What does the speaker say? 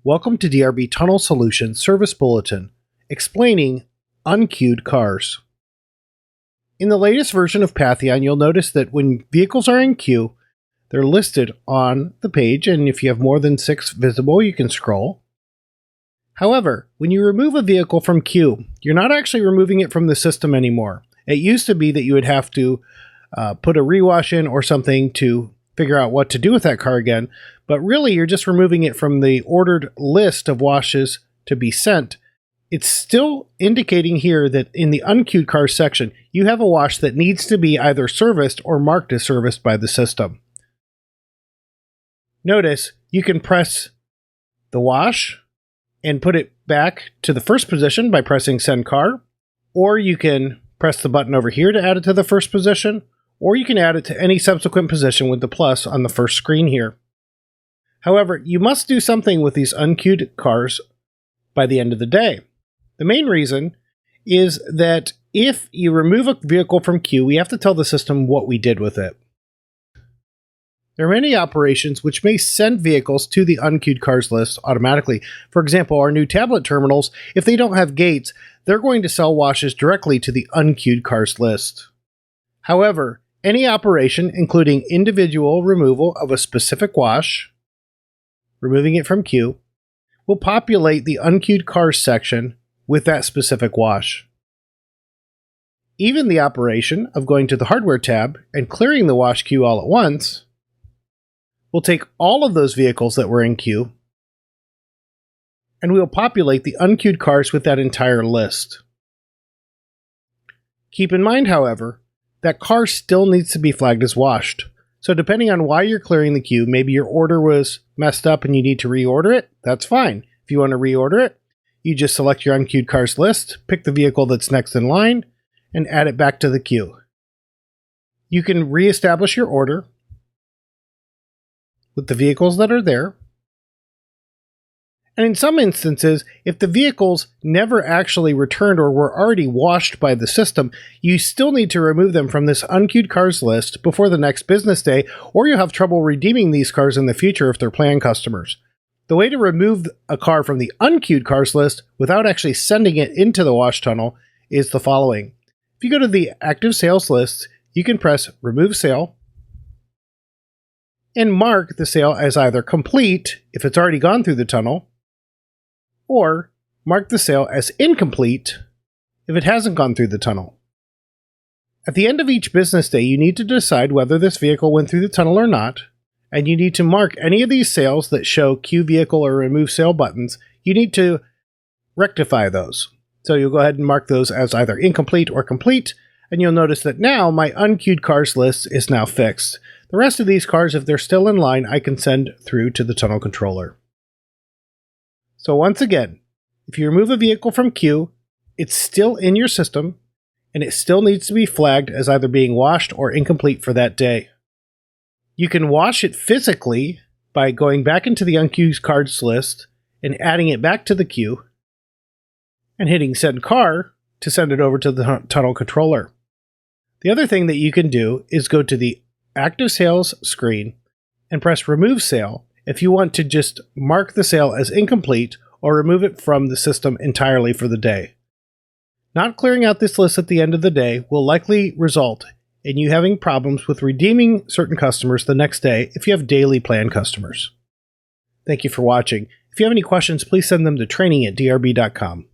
Welcome to DRB Tunnel Solutions Service Bulletin, explaining unqueued cars. In the latest version of Patheon, you'll notice that when vehicles are in queue, they're listed on the page, and if you have more than 6 visible, you can scroll. However, when you remove a vehicle from queue, you're not actually removing it from the system anymore. It used to be that you would have to put a rewash in or something to figure out what to do with that car again, but really you're just removing it from the ordered list of washes to be sent. It's still indicating here that in the unqueued cars section, you have a wash that needs to be either serviced or marked as serviced by the system. Notice you can press the wash and put it back to the first position by pressing Send Car, or you can press the button over here to add it to the first position, or you can add it to any subsequent position with the plus on the first screen here. However, you must do something with these unqueued cars by the end of the day. The main reason is that if you remove a vehicle from queue, we have to tell the system what we did with it. There are many operations which may send vehicles to the unqueued cars list automatically. For example, our new tablet terminals, if they don't have gates, they're going to sell washes directly to the unqueued cars list. However, any operation, including individual removal of a specific wash, removing it from queue, will populate the unqueued cars section with that specific wash. Even the operation of going to the hardware tab and clearing the wash queue all at once will take all of those vehicles that were in queue, and we will populate the unqueued cars with that entire list. Keep in mind, however, that car still needs to be flagged as washed. So depending on why you're clearing the queue, maybe your order was messed up and you need to reorder it, that's fine. If you want to reorder it, you just select your unqueued cars list, pick the vehicle that's next in line, and add it back to the queue. You can reestablish your order with the vehicles that are there. And in some instances, if the vehicles never actually returned or were already washed by the system, you still need to remove them from this unqueued cars list before the next business day, or you'll have trouble redeeming these cars in the future if they're planned customers. The way to remove a car from the unqueued cars list without actually sending it into the wash tunnel is the following. If you go to the active sales list, you can press Remove Sale and mark the sale as either complete if it's already gone through the tunnel, or mark the sale as incomplete if it hasn't gone through the tunnel. At the end of each business day, you need to decide whether this vehicle went through the tunnel or not, and you need to mark any of these sales that show Queue Vehicle or Remove Sale buttons. You need to rectify those. So you'll go ahead and mark those as either incomplete or complete, and you'll notice that now my unqueued cars list is now fixed. The rest of these cars, if they're still in line, I can send through to the tunnel controller. So once again, if you remove a vehicle from queue, it's still in your system, and it still needs to be flagged as either being washed or incomplete for that day. You can wash it physically by going back into the unqueued cars list and adding it back to the queue, and hitting Send Car to send it over to the tunnel controller. The other thing that you can do is go to the active sales screen and press Remove Sale if you want to just mark the sale as incomplete or remove it from the system entirely for the day. Not clearing out this list at the end of the day will likely result in you having problems with redeeming certain customers the next day if you have daily plan customers. Thank you for watching. If you have any questions, please send them to training@drb.com.